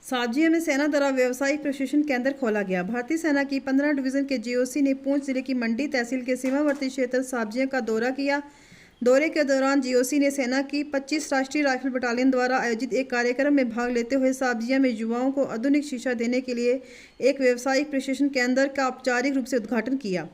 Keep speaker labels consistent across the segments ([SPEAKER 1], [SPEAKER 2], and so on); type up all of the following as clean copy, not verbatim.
[SPEAKER 1] साजिया में सेना द्वारा व्यावसायिक प्रशिक्षण केंद्र खोला गया। भारतीय सेना की 15 डिवीजन के जीओसी ने पुंछ जिले की मंडी तहसील के सीमावर्ती क्षेत्र साजिया का दौरा किया। दौरे के दौरान जीओसी ने सेना की 25 राष्ट्रीय राइफल बटालियन द्वारा आयोजित एक कार्यक्रम में भाग लेते हुए साजिया में युवाओं को आधुनिक शिक्षा देने के लिए एक व्यावसायिक प्रशिक्षण केंद्र का औपचारिक रूप से उद्घाटन किया,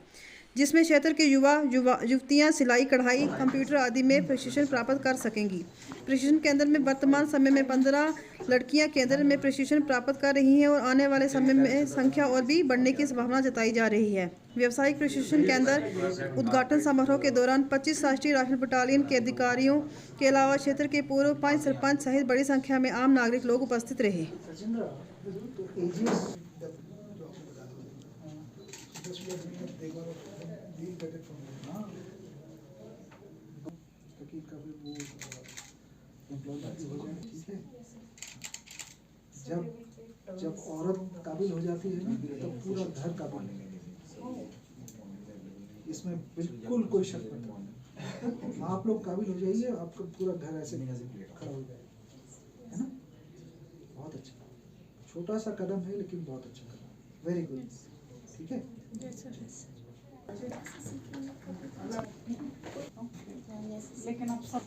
[SPEAKER 1] जिसमें क्षेत्र के युवतियां सिलाई, कढ़ाई, कंप्यूटर आदि में प्रशिक्षण प्राप्त कर सकेंगी। प्रशिक्षण केंद्र में वर्तमान समय में 15 लड़कियां केंद्र में प्रशिक्षण प्राप्त कर रही हैं और आने वाले समय में संख्या और भी बढ़ने की संभावना जताई जा रही है। व्यावसायिक प्रशिक्षण केंद्र उद्घाटन समारोह के दौरान 25 राष्ट्रीय राइफल बटालियन के अधिकारियों के अलावा क्षेत्र के पूर्व 5 सरपंच सहित बड़ी संख्या में आम नागरिक लोग उपस्थित रहे।
[SPEAKER 2] जब औरत काबिल हो जाती है ना, तब पूरा घर काबिल है। इसमें बिल्कुल कोई शक नहीं। आप लोग काबिल हो जाइए, आपका पूरा घर ऐसे खड़ा हो जाएगा, है ना। बहुत अच्छा, छोटा सा कदम है लेकिन बहुत अच्छा कदम। वेरी गुड, ठीक है। लेकिन आप सब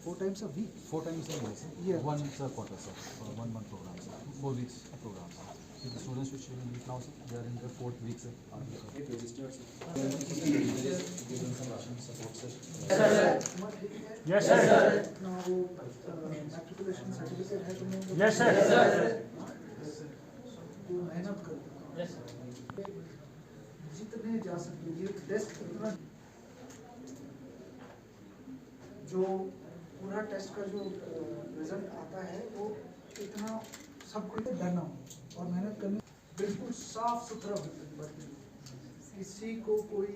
[SPEAKER 2] 4 times a week?
[SPEAKER 3] 4 times a week, sir.
[SPEAKER 2] Yeah.
[SPEAKER 3] One quarter, sir. For 1 month program, sir. 4 weeks program, sir. So the students which will meet now, sir, they are in their 4th week, sir. Registered, sir. Give them some ration support, sir.
[SPEAKER 4] Yes, sir.
[SPEAKER 2] ना वो matriculation certificate है तुम्हें?
[SPEAKER 4] Yes, sir.
[SPEAKER 2] तो मेहनत करो। Yes, sir. जितने जा सकते ये टेस्ट इतना जो पूरा टेस्ट का जो रिजल्ट आता है वो इतना सबको डरना हो और मेहनत करनी, बिल्कुल साफ सुथरा बर्तन, किसी को कोई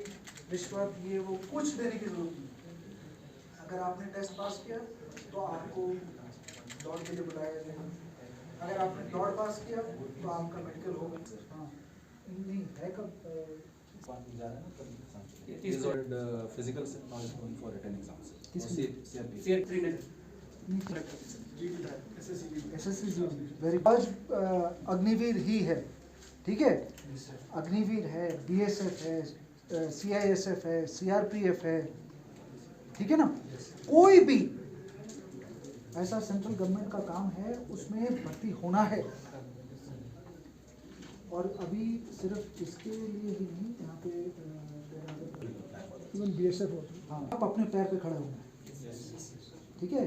[SPEAKER 2] रिश्वत ये वो कुछ देने की जरूरत नहीं। अगर आपने टेस्ट पास किया तो आपको दौड़ के लिए बुलाया जाएगा, अगर आपने दौड़ पास किया तो आपका मेडिकल होगा। हाँ नहीं है कब
[SPEAKER 3] It is physical, sir. Now is going for written exams.
[SPEAKER 2] Very आज अग्निवीर ही है, ठीक है। अग्निवीर है, बीएसएफ है, सीआईएसएफ है, सीआरपीएफ है, ठीक है ना। कोई भी ऐसा सेंट्रल गवर्नमेंट का काम है उसमें भर्ती होना है। और अभी सिर्फ इसके लिए ही नहीं, यहाँ पे इवन बीएसएफ हो, हाँ, आप अपने पैर पे खड़े होना है, ठीक है।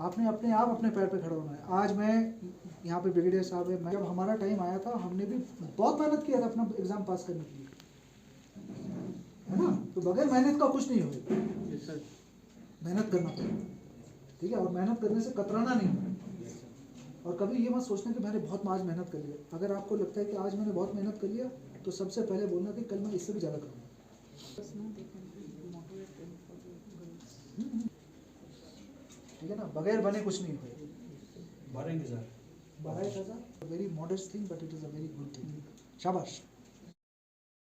[SPEAKER 2] आपने अपने आप अपने पैर पे खड़ा होना है। आज मैं यहाँ पे ब्रिगेडियर साहब है, जब हमारा टाइम आया था हमने भी बहुत मेहनत किया था अपना एग्जाम पास करने के लिए, है ना। तो बगैर मेहनत का कुछ नहीं होगा, मेहनत करना पड़ेगा, ठीक है। और मेहनत करने से कतराना नहीं है। और कभी ये मत सोचना कि मैंने बहुत आज मेहनत कर लिया। अगर आपको लगता है कि आज मैंने बहुत मेहनत कर लिया तो सबसे पहले बोलना कि कल मैं इससे भी ज़्यादा करूँगा। ठीक है ना, बगैर बने कुछ नहीं होगा।
[SPEAKER 3] बढ़ेंगे, सर।
[SPEAKER 2] बढ़ाएगा, very modest thing but it is a very good thing. शाबाश।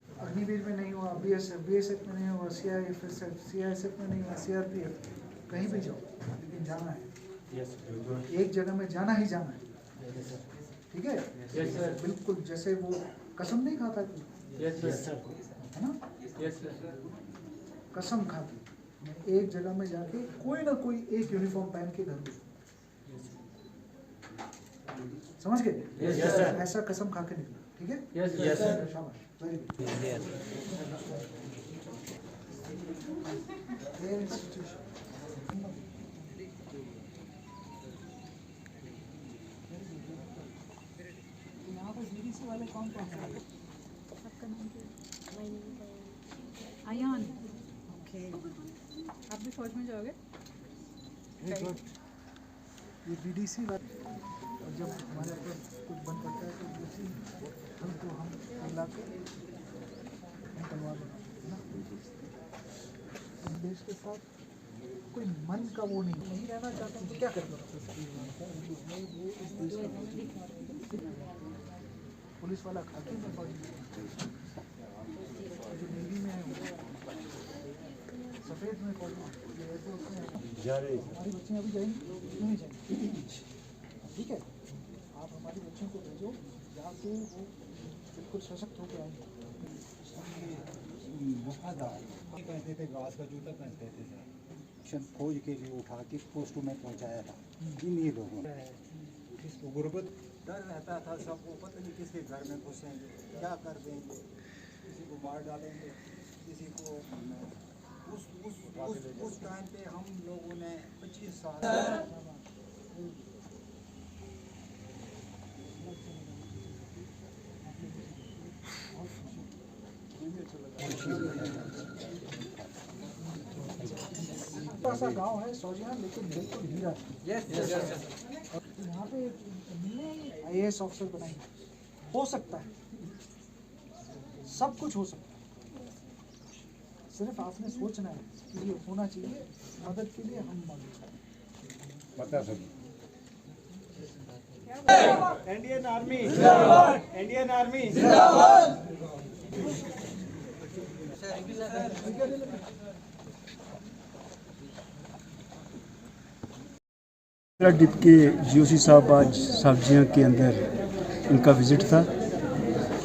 [SPEAKER 2] अग्निवीर में नहीं हुआ, बीएसएफ में नहीं हुआ, सीआईएसएफ में नहीं हुआ, सीआरपीएफ, कहीं भी जाओ लेकिन जाना है। एक जगह में जाना ही जाना है, ठीक है। बिल्कुल जैसे वो कसम नहीं खाता है ना, कसम खाती एक जगह में जाके कोई ना कोई एक यूनिफॉर्म पहन के घर में, समझ गए। ऐसा कसम खा के निकला, ठीक है। शाबाश, वेरी गुड। वाले कौन कौन है?
[SPEAKER 5] आपका नाम क्या? आयान। ओके, आप भी फौज में जाओगे?
[SPEAKER 2] ये बीडीसी वाले, और जब हमारे ऊपर कुछ बन पड़ता है तो हम ला के निकलवा देना, है ना। देश के साथ कोई मन का वो नहीं रहना चाहता तो क्या करना। पुलिस वाला खाकी में फौजी, जो नेवी में है सफ़ेद में फौजी, ऐसे होते हैं। हमारी बच्चियाँ अभी जाएंगी नहीं जाएंगी, ठीक है। आप हमारे बच्चों को भेजो, जहाँ से वो बिल्कुल सशक्त होकर आएंगे।
[SPEAKER 6] वफादार कहते थे, घास का जूता पहनते थे सर। फौज के लिए उठा के पोस्टों में पहुंचाया था इन्हीं लोगों ने। इसको गुर्बत डर रहता था सबको, पता नहीं किसके घर में घुसेंगे, क्या कर देंगे, किसी को मार डालेंगे, किसी को। उस टाइम पे हम लोगों ने 25 साल
[SPEAKER 2] ऐसा गांव है सौजिया, लेकिन बिल्कुल हीरा है। यहाँ पे IAS ऑफिसर बनाएंगे, हो सकता है, सब कुछ हो सकता है, सिर्फ आपने सोचना है कि ये होना चाहिए। मदद के लिए हम मौजूद हैं।
[SPEAKER 6] बता सकते।
[SPEAKER 4] इंडियन आर्मी जिंदाबाद, इंडियन आर्मी जिंदाबाद।
[SPEAKER 7] डिप के GOC साहब आज सब्जियां के अंदर इनका विज़िट था,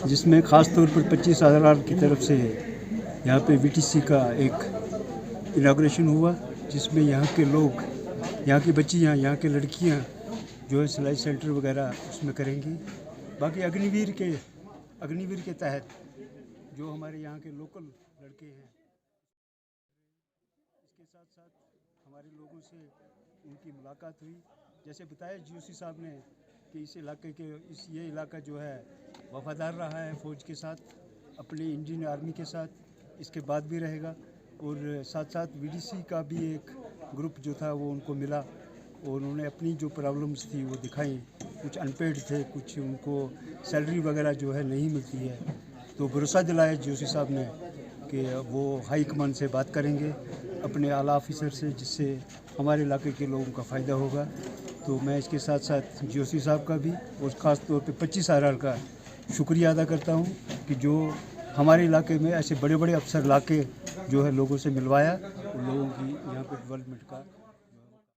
[SPEAKER 7] जिसमें ख़ास तौर पर 25,000 की तरफ से यहाँ पे VTC का एक इनाग्रेशन हुआ, जिसमें यहाँ के लोग, यहाँ की बच्चियाँ, यहाँ के लड़कियाँ जो है सिलाई सेंटर वगैरह उसमें करेंगी। बाकी अग्निवीर के तहत जो हमारे यहाँ के लोकल लड़के हैं, इसके साथ साथ हमारे लोगों से उनकी मुलाकात हुई। जैसे बताया GOC साहब ने कि इस इलाके के ये इलाका जो है वफादार रहा है फ़ौज के साथ, अपनी इंडियन आर्मी के साथ, इसके बाद भी रहेगा। और साथ साथ VDC का भी एक ग्रुप जो था वो उनको मिला और उन्होंने अपनी जो प्रॉब्लम्स थी वो दिखाई। कुछ अनपेड थे, कुछ उनको सैलरी वगैरह जो है नहीं मिलती है, तो भरोसा दिलाया GOC साहब ने कि वो हाई कमान से बात करेंगे, अपने आला ऑफिसर से, जिससे हमारे इलाके के लोगों का फ़ायदा होगा। तो मैं इसके साथ साथ GOC साहब का भी और ख़ास तौर पे 25,000 का शुक्रिया अदा करता हूँ कि जो हमारे इलाके में ऐसे बड़े बड़े अफसर लाके जो है लोगों से मिलवाया और लोगों की यहाँ पे डेवलपमेंट का